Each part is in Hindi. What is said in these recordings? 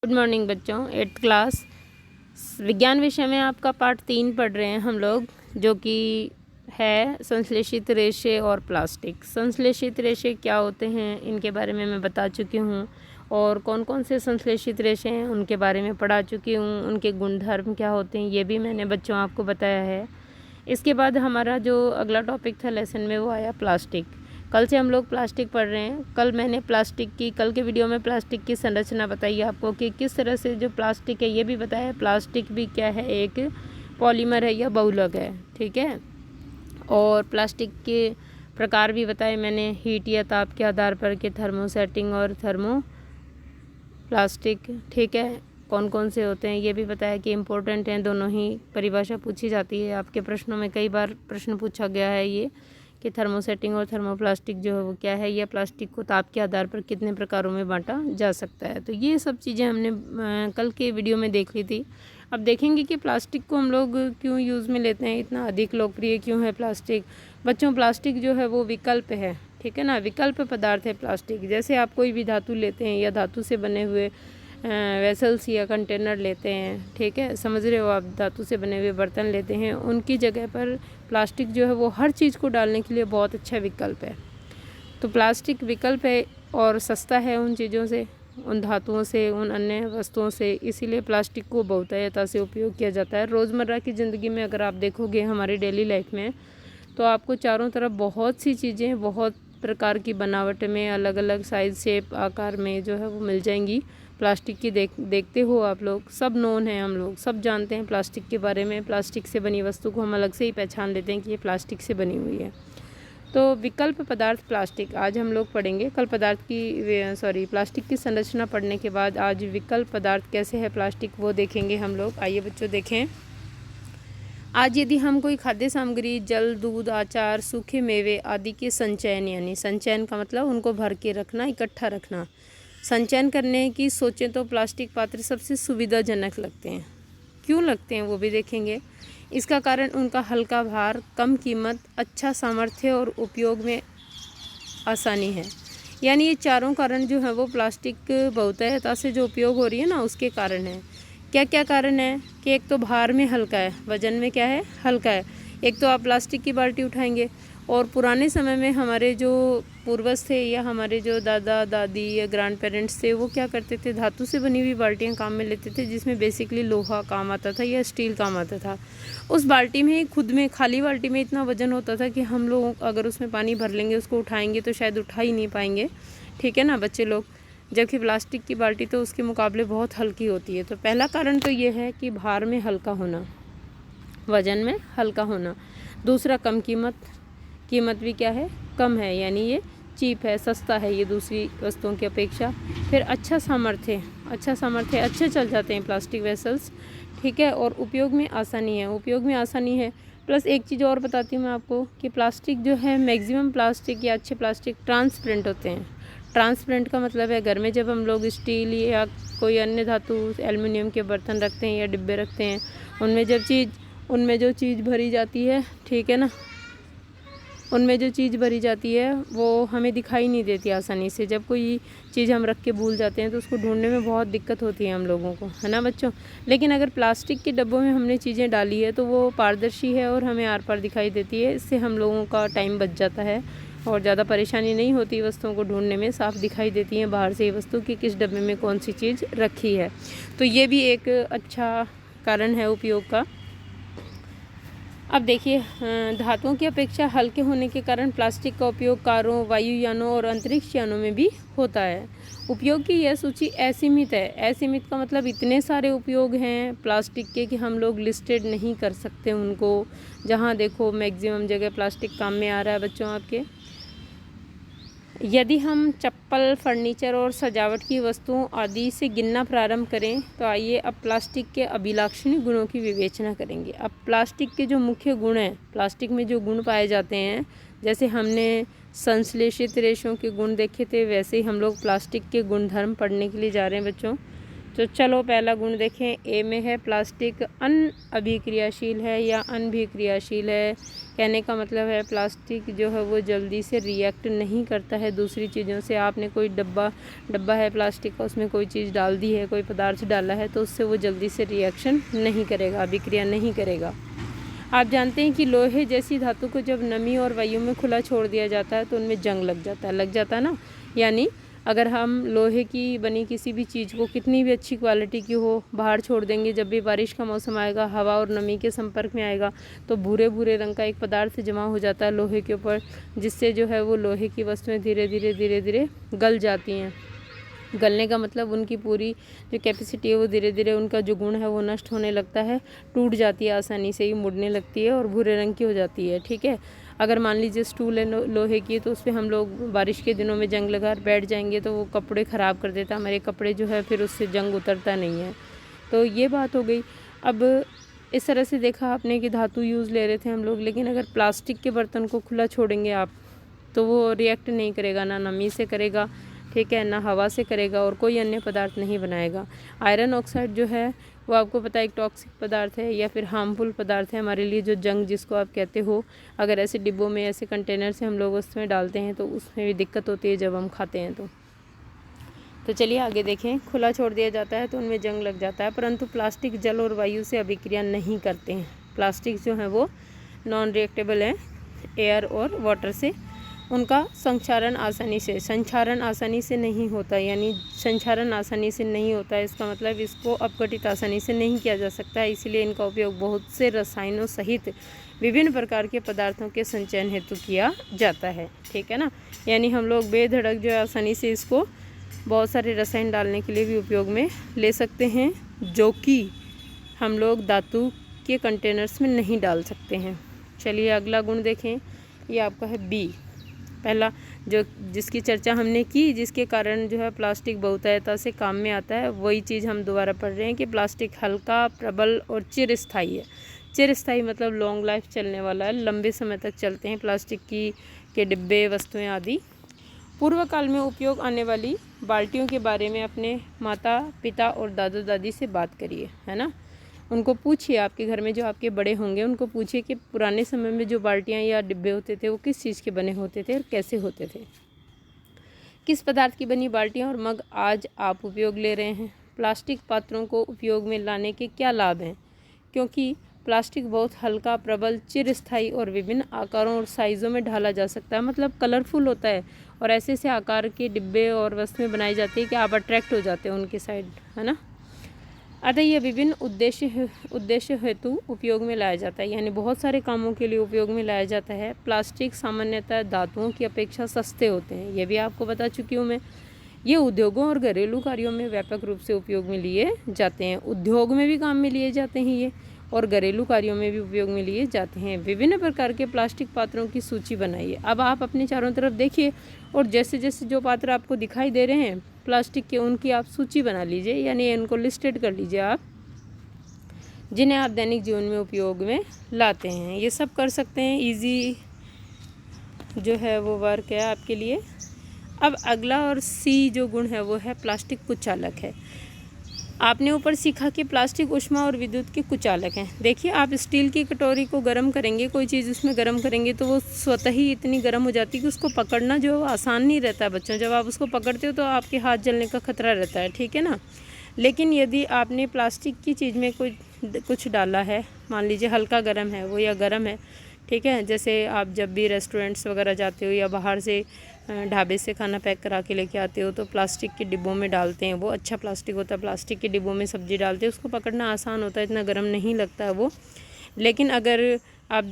गुड मॉर्निंग बच्चों। 8th क्लास विज्ञान विषय में आपका पार्ट 3 पढ़ रहे हैं हम लोग, जो कि है संश्लेषित रेशे और प्लास्टिक। संश्लेषित रेशे क्या होते हैं इनके बारे में मैं बता चुकी हूँ, और कौन कौन से संश्लेषित रेशे हैं उनके बारे में पढ़ा चुकी हूँ। उनके गुणधर्म क्या होते हैं ये भी मैंने बच्चों आपको बताया है। इसके बाद हमारा जो अगला टॉपिक था लेसन में वो आया प्लास्टिक। कल से हम लोग प्लास्टिक पढ़ रहे हैं। कल मैंने कल के वीडियो में प्लास्टिक की संरचना बताई आपको कि किस तरह से जो प्लास्टिक है ये भी बताया। प्लास्टिक भी क्या है, एक पॉलीमर है या बहुलक है, ठीक है। और प्लास्टिक के प्रकार भी बताए मैंने, हीट या ताप के आधार पर के थर्मोसेटिंग और थर्मो प्लास्टिक, ठीक है, कौन कौन से होते हैं ये भी बताया कि इम्पोर्टेंट हैं। दोनों ही परिभाषा पूछी जाती है आपके प्रश्नों में, कई बार प्रश्न पूछा गया है ये कि थर्मोसेटिंग और थर्मोप्लास्टिक जो है वो क्या है, या प्लास्टिक को ताप के आधार पर कितने प्रकारों में बांटा जा सकता है। तो ये सब चीज़ें हमने कल के वीडियो में देख ली थी। अब देखेंगे कि प्लास्टिक को हम लोग क्यों यूज़ में लेते हैं, इतना अधिक लोकप्रिय क्यों है प्लास्टिक। बच्चों, प्लास्टिक जो है वो विकल्प है, ठीक है ना, विकल्प पदार्थ है प्लास्टिक। जैसे आप कोई भी धातु लेते हैं या धातु से बने हुए वेसल्स या कंटेनर लेते हैं, ठीक है, समझ रहे हो आप, धातु से बने हुए बर्तन लेते हैं, उनकी जगह पर प्लास्टिक जो है वो हर चीज़ को डालने के लिए बहुत अच्छा विकल्प है। तो प्लास्टिक विकल्प है और सस्ता है उन चीज़ों से, उन धातुओं से, उन अन्य वस्तुओं से, इसीलिए प्लास्टिक को बहुतायता से उपयोग किया जाता है। रोज़मर्रा की ज़िंदगी में अगर आप देखोगे हमारी डेली लाइफ में, तो आपको चारों तरफ बहुत सी चीज़ें बहुत प्रकार की बनावट में, अलग अलग साइज़, शेप, आकार में जो है वो मिल जाएंगी प्लास्टिक की। देखते हो आप लोग, सब नोन है, हम लोग सब जानते हैं प्लास्टिक के बारे में। प्लास्टिक से बनी वस्तु को हम अलग से ही पहचान लेते हैं कि ये प्लास्टिक से बनी हुई है। तो विकल्प पदार्थ प्लास्टिक आज हम लोग पढ़ेंगे। कल प्लास्टिक की संरचना पढ़ने के बाद आज विकल्प पदार्थ कैसे है प्लास्टिक वो देखेंगे हम लोग। आइए बच्चों देखें। आज यदि हम कोई खाद्य सामग्री, जल, दूध, अचार, सूखे मेवे आदि के संचयन, यानी संचयन का मतलब उनको भर के रखना, इकट्ठा रखना, संचयन करने की सोचें तो प्लास्टिक पात्र सबसे सुविधाजनक लगते हैं। क्यों लगते हैं वो भी देखेंगे। इसका कारण उनका हल्का भार, कम कीमत, अच्छा सामर्थ्य और उपयोग में आसानी है। यानी ये चारों कारण जो है वो प्लास्टिक बहुतायता से जो उपयोग हो रही है ना उसके कारण है। क्या क्या कारण है कि एक तो भार में हल्का है, वजन में क्या है, हल्का है। एक तो आप प्लास्टिक की बाल्टी उठाएंगे, और पुराने समय में हमारे जो पूर्वज थे या हमारे जो दादा दादी या ग्रैंड पेरेंट्स थे वो क्या करते थे, धातु से बनी हुई बाल्टियाँ काम में लेते थे, जिसमें बेसिकली लोहा काम आता था या स्टील काम आता था। उस बाल्टी में खुद में, खाली बाल्टी में इतना वजन होता था कि हम लोग अगर उसमें पानी भर लेंगे, उसको उठाएंगे तो शायद उठा ही नहीं पाएंगे, ठीक है ना बच्चे लोग। जबकि प्लास्टिक की बाल्टी तो उसके मुकाबले बहुत हल्की होती है। तो पहला कारण तो ये है कि भार में हल्का होना, वजन में हल्का होना। दूसरा, कम कीमत, कीमत भी क्या है, कम है, यानी ये चीप है, सस्ता है ये दूसरी वस्तुओं की अपेक्षा। फिर अच्छा सामर्थ्य, अच्छे चल जाते हैं प्लास्टिक वेसल्स, ठीक है। और उपयोग में आसानी है, प्लस एक चीज़ और बताती हूँ मैं आपको कि प्लास्टिक जो है, मैक्सिमम प्लास्टिक या अच्छे प्लास्टिक ट्रांसपेरेंट होते हैं। ट्रांसपेरेंट का मतलब है घर में जब हम लोग स्टील या कोई अन्य धातु, एल्युमिनियम के बर्तन रखते हैं या डिब्बे रखते हैं, उनमें जो चीज़ भरी जाती है, ठीक है ना, उनमें जो चीज़ भरी जाती है वो हमें दिखाई नहीं देती आसानी से। जब कोई चीज़ हम रख के भूल जाते हैं तो उसको ढूंढने में बहुत दिक्कत होती है हम लोगों को, है ना बच्चों। लेकिन अगर प्लास्टिक के डब्बों में हमने चीज़ें डाली है तो वो पारदर्शी है और हमें आर पार दिखाई देती है। इससे हम लोगों का टाइम बच जाता है और ज़्यादा परेशानी नहीं होती वस्तुओं को ढूंढने में। साफ दिखाई देती हैं बाहर से ये वस्तु कि किस डब्बे में कौन सी चीज़ रखी है। तो ये भी एक अच्छा कारण है उपयोग का। अब देखिए, धातुओं की अपेक्षा हल्के होने के कारण प्लास्टिक का उपयोग कारों, वायुयानों और अंतरिक्ष यानों में भी होता है। उपयोग की यह सूची असीमित है। असीमित का मतलब इतने सारे उपयोग हैं प्लास्टिक के कि हम लोग लिस्टेड नहीं कर सकते उनको। जहाँ देखो मैक्सिमम जगह प्लास्टिक काम में आ रहा है बच्चों आपके। यदि हम चप्पल, फर्नीचर और सजावट की वस्तुओं आदि से गिनना प्रारंभ करें तो आइए अब प्लास्टिक के अभिलाक्षणिक गुणों की विवेचना करेंगे। अब प्लास्टिक के जो मुख्य गुण हैं, प्लास्टिक में जो गुण पाए जाते हैं, जैसे हमने संश्लेषित रेशों के गुण देखे थे, वैसे ही हम लोग प्लास्टिक के गुणधर्म पढ़ने के लिए जा रहे हैं बच्चों। तो चलो पहला गुण देखें। ए में है प्लास्टिक अनअभिक्रियाशील है या अनभिक्रियाशील है। कहने का मतलब है प्लास्टिक जो है वो जल्दी से रिएक्ट नहीं करता है दूसरी चीज़ों से। आपने कोई डब्बा है प्लास्टिक का, उसमें कोई चीज़ डाल दी है, कोई पदार्थ डाला है, तो उससे वो जल्दी से रिएक्शन नहीं करेगा, अभिक्रिया नहीं करेगा। आप जानते हैं कि लोहे जैसी धातु को जब नमी और वायु में खुला छोड़ दिया जाता है तो उनमें जंग लग जाता है ना। यानी अगर हम लोहे की बनी किसी भी चीज़ को कितनी भी अच्छी क्वालिटी की हो बाहर छोड़ देंगे, जब भी बारिश का मौसम आएगा, हवा और नमी के संपर्क में आएगा तो भूरे भूरे रंग का एक पदार्थ जमा हो जाता है लोहे के ऊपर, जिससे जो है वो लोहे की वस्तुएं धीरे धीरे गल जाती हैं। गलने का मतलब उनकी पूरी जो कैपेसिटी है वो धीरे धीरे, उनका जो गुण है वो नष्ट होने लगता है, टूट जाती है, आसानी से ही मुड़ने लगती है और भूरे रंग की हो जाती है। ठीक है, अगर मान लीजिए स्टूल है लोहे की, तो उस पर हम लोग बारिश के दिनों में जंग लगा बैठ जाएंगे तो वो कपड़े ख़राब कर देता है, हमारे कपड़े जो है फिर उससे जंग उतरता नहीं है। तो ये बात हो गई। अब इस तरह से देखा आपने कि धातु यूज़ ले रहे थे हम लोग, लेकिन अगर प्लास्टिक के बर्तन को खुला छोड़ेंगे आप तो वो रिएक्ट नहीं करेगा, ना नमी से करेगा, ठीक है, ना हवा से करेगा और कोई अन्य पदार्थ नहीं बनाएगा। आयरन ऑक्साइड जो है वो आपको पता है एक टॉक्सिक पदार्थ है या फिर हार्मफुल पदार्थ है हमारे लिए, जो जंग जिसको आप कहते हो। अगर ऐसे डिब्बों में, ऐसे कंटेनर से हम लोग उसमें डालते हैं तो उसमें भी दिक्कत होती है जब हम खाते हैं तो चलिए आगे देखें। खुला छोड़ दिया जाता है तो उनमें जंग लग जाता है, परंतु प्लास्टिक जल और वायु से अभिक्रिया नहीं करते हैं। प्लास्टिक जो है वो नॉन रिएक्टेबल है एयर और वाटर से। उनका संक्षारण आसानी से नहीं होता, यानी संक्षारण आसानी से नहीं होता, इसका मतलब इसको अपघटित आसानी से नहीं किया जा सकता है। इसलिए इनका उपयोग बहुत से रसायनों सहित विभिन्न प्रकार के पदार्थों के संचयन हेतु किया जाता है। ठीक है ना, यानी हम लोग बेधड़क जो है आसानी से इसको बहुत सारे रसायन डालने के लिए भी उपयोग में ले सकते हैं, जो कि हम लोग धातु के कंटेनर्स में नहीं डाल सकते हैं। चलिए अगला गुण देखें, ये आपका है बी। पहला जो जिसकी चर्चा हमने की, जिसके कारण जो है प्लास्टिक बहुतायता से काम में आता है, वही चीज़ हम दोबारा पढ़ रहे हैं कि प्लास्टिक हल्का, प्रबल और चिरस्थायी है। चिरस्थायी मतलब लॉन्ग लाइफ चलने वाला है, लंबे समय तक चलते हैं प्लास्टिक के डिब्बे, वस्तुएं आदि। पूर्व काल में उपयोग आने वाली बाल्टियों के बारे में अपने माता पिता और दादा दादी से बात करिए, है ना। उनको पूछिए, आपके घर में जो आपके बड़े होंगे उनको पूछिए कि पुराने समय में जो बाल्टियाँ या डिब्बे होते थे वो किस चीज़ के बने होते थे और कैसे होते थे। किस पदार्थ की बनी बाल्टियाँ और मग आज आप उपयोग ले रहे हैं। प्लास्टिक पात्रों को उपयोग में लाने के क्या लाभ हैं, क्योंकि प्लास्टिक बहुत हल्का, प्रबल, चिरस्थायी और विभिन्न आकारों और साइज़ों में ढाला जा सकता है, मतलब कलरफुल होता है और ऐसे ऐसे आकार के डिब्बे और वस्तुएं बनाई जाती है कि आप अट्रैक्ट हो जाते हैं उनके साइड, है ना। अतः यह विभिन्न उद्देश्य हेतु उपयोग में लाया जाता है, यानी बहुत सारे कामों के लिए उपयोग में लाया जाता है। प्लास्टिक सामान्यतः धातुओं की अपेक्षा सस्ते होते हैं, ये भी आपको बता चुकी हूँ मैं। ये उद्योगों और घरेलू कार्यों में व्यापक रूप से उपयोग में लिए जाते हैं। उद्योग में भी काम में लिए जाते हैं ये, और घरेलू कार्यों में भी उपयोग में लिए जाते हैं। विभिन्न प्रकार के प्लास्टिक पात्रों की सूची बनाइए। अब आप अपने चारों तरफ देखिए और जैसे जैसे जो पात्र आपको दिखाई दे रहे हैं प्लास्टिक के, उनकी आप सूची बना लीजिए, यानी इनको लिस्टेड कर लीजिए आप, जिन्हें आप दैनिक जीवन में उपयोग में लाते हैं। ये सब कर सकते हैं, इजी जो है वो वर्क है आपके लिए। अब अगला और सी जो गुण है वो है प्लास्टिक कुचालक है। आपने ऊपर सीखा कि प्लास्टिक ऊष्मा और विद्युत के कुचालक हैं। देखिए, आप स्टील की कटोरी को गर्म करेंगे, कोई चीज़ उसमें गर्म करेंगे तो वो स्वतः ही इतनी गर्म हो जाती है कि उसको पकड़ना जो आसान नहीं रहता है बच्चों। जब आप उसको पकड़ते हो तो आपके हाथ जलने का खतरा रहता है, ठीक है ना। लेकिन यदि आपने प्लास्टिक की चीज़ में कुछ डाला है, मान लीजिए हल्का गर्म है वो या गर्म है, ठीक है, जैसे आप जब भी रेस्टोरेंट्स वगैरह जाते हो या बाहर से ढाबे से खाना पैक करा के लेके आते हो तो प्लास्टिक के डिब्बों में डालते हैं, वो अच्छा प्लास्टिक होता है, प्लास्टिक के डिब्बों में सब्ज़ी डालते हैं, उसको पकड़ना आसान होता है, इतना गर्म नहीं लगता है वो। लेकिन अगर आप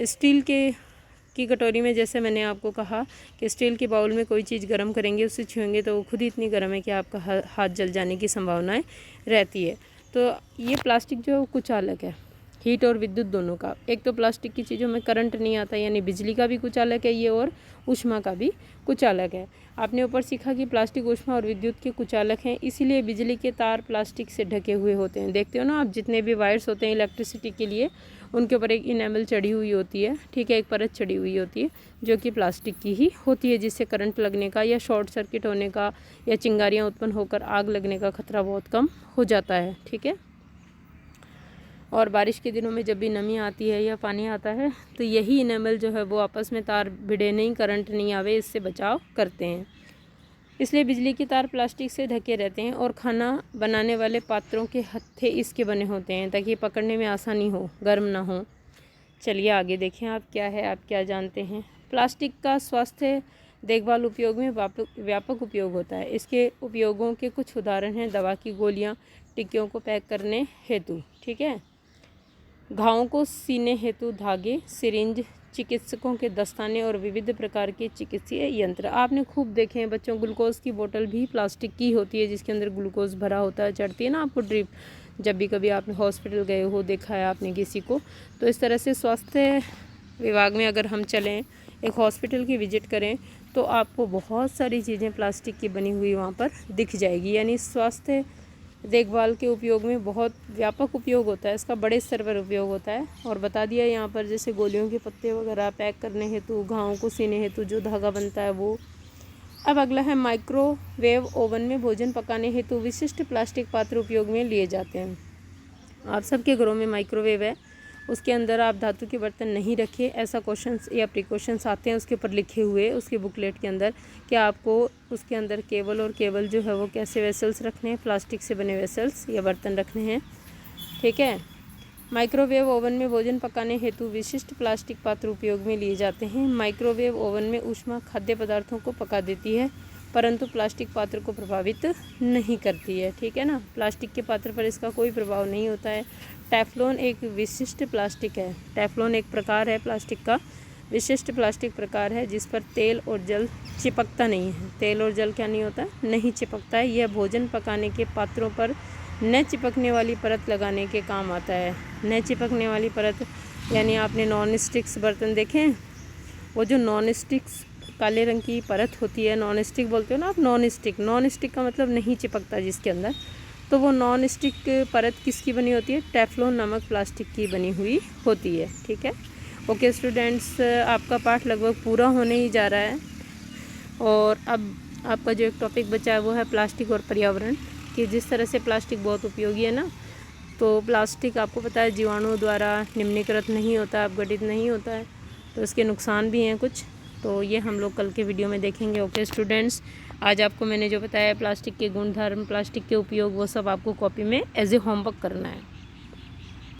स्टील की कटोरी में, जैसे मैंने आपको कहा कि स्टील के बाउल में कोई चीज़ गर्म करेंगे, उससे छुएंगे तो वो खुद ही इतनी गर्म है कि आपका हाथ जल जाने की संभावनाएँ रहती है। तो ये प्लास्टिक जो कुचालक है, हीट और विद्युत दोनों का। एक तो प्लास्टिक की चीज़ों में करंट नहीं आता, यानी बिजली का भी कुछ अलग है ये, और ऊष्मा का भी कुछ अलग है। आपने ऊपर सीखा कि प्लास्टिक, ऊष्मा और विद्युत के कुछ अलग हैं, इसीलिए बिजली के तार प्लास्टिक से ढके हुए होते हैं। देखते हो ना आप, जितने भी वायर्स होते हैं इलेक्ट्रिसिटी के लिए, उनके ऊपर एक इनेमल चढ़ी हुई होती है, ठीक है, एक परत चढ़ी हुई होती है जो कि प्लास्टिक की ही होती है, जिससे करंट लगने का या शॉर्ट सर्किट होने का या चिंगारियाँ उत्पन्न होकर आग लगने का खतरा बहुत कम हो जाता है, ठीक है। और बारिश के दिनों में जब भी नमी आती है या पानी आता है तो यही इनेमल जो है वो आपस में तार भिड़े नहीं, करंट नहीं आवे, इससे बचाव करते हैं। इसलिए बिजली के तार प्लास्टिक से ढके रहते हैं। और खाना बनाने वाले पात्रों के हत्थे इसके बने होते हैं ताकि पकड़ने में आसानी हो, गर्म ना हो। चलिए आगे देखें आप क्या है, आप क्या जानते हैं। प्लास्टिक का स्वास्थ्य देखभाल उपयोग में व्यापक उपयोग होता है। इसके उपयोगों के कुछ उदाहरण हैं: दवा की गोलियां, टिक्कियों को पैक करने हेतु, ठीक है, घावों को सीने हेतु धागे, सिरिंज, चिकित्सकों के दस्ताने और विविध प्रकार के चिकित्सीय यंत्र। आपने खूब देखे हैं बच्चों, ग्लूकोज की बोतल भी प्लास्टिक की होती है जिसके अंदर ग्लूकोज भरा होता है, चढ़ती है ना आपको ड्रिप, जब भी कभी आपने हॉस्पिटल गए हो, देखा है आपने किसी को। तो इस तरह से स्वास्थ्य विभाग में अगर हम चलें, एक हॉस्पिटल की विजिट करें, तो आपको बहुत सारी चीज़ें प्लास्टिक की बनी हुई वहाँ पर दिख जाएगी। यानी स्वास्थ्य देखभाल के उपयोग में बहुत व्यापक उपयोग होता है, इसका बड़े स्तर पर उपयोग होता है। और बता दिया यहाँ पर, जैसे गोलियों के पत्ते वगैरह पैक करने हेतु, घावों को सीने हेतु जो धागा बनता है वो। अब अगला है माइक्रोवेव ओवन में भोजन पकाने हेतु विशिष्ट प्लास्टिक पात्र उपयोग में लिए जाते हैं। आप सबके घरों में माइक्रोवेव है, उसके अंदर आप धातु के बर्तन नहीं रखिए, ऐसा क्वेश्चंस या प्रिकॉशंस आते हैं उसके ऊपर लिखे हुए, उसके बुकलेट के अंदर, कि आपको उसके अंदर केबल और केबल जो है वो कैसे वेसल्स रखने हैं, प्लास्टिक से बने वेसल्स या बर्तन रखने हैं, ठीक है। माइक्रोवेव ओवन में भोजन पकाने हेतु विशिष्ट प्लास्टिक पात्र उपयोग में लिए जाते हैं। माइक्रोवेव ओवन में ऊष्मा खाद्य पदार्थों को पका देती है, परंतु प्लास्टिक पात्र को प्रभावित नहीं करती है, ठीक है ना। प्लास्टिक के पात्र पर इसका कोई प्रभाव नहीं होता है। टेफ्लॉन एक विशिष्ट प्लास्टिक है। टेफ्लॉन एक प्रकार है प्लास्टिक का, विशिष्ट प्लास्टिक प्रकार है जिस पर तेल और जल चिपकता नहीं है। तेल और जल क्या नहीं होता, नहीं चिपकता है। यह भोजन पकाने के पात्रों पर न चिपकने वाली परत लगाने के काम आता है। न चिपकने वाली परत यानी आपने नॉन स्टिक्स बर्तन देखे हैं, वो जो नॉन स्टिक्स काले रंग की परत होती है, नॉन स्टिक बोलते हो ना आप, नॉन स्टिक का मतलब नहीं चिपकता जिसके अंदर, तो वो नॉन स्टिक परत किसकी बनी होती है, टेफ्लॉन नामक प्लास्टिक की बनी हुई होती है, ठीक है। ओके स्टूडेंट्स, आपका पाठ लगभग पूरा होने ही जा रहा है। और अब आपका जो एक टॉपिक बचा है वो है प्लास्टिक और पर्यावरण, कि जिस तरह से प्लास्टिक बहुत उपयोगी है ना, तो प्लास्टिक आपको पता है जीवाणुओं द्वारा निम्नीकृत नहीं होता, अपघटित नहीं होता है, तो इसके नुकसान भी हैं कुछ, तो ये हम लोग कल के वीडियो में देखेंगे। ओके स्टूडेंट्स, आज आपको मैंने जो बताया प्लास्टिक के गुणधर्म, प्लास्टिक के उपयोग, वो सब आपको कॉपी में एज ए होमवर्क करना है।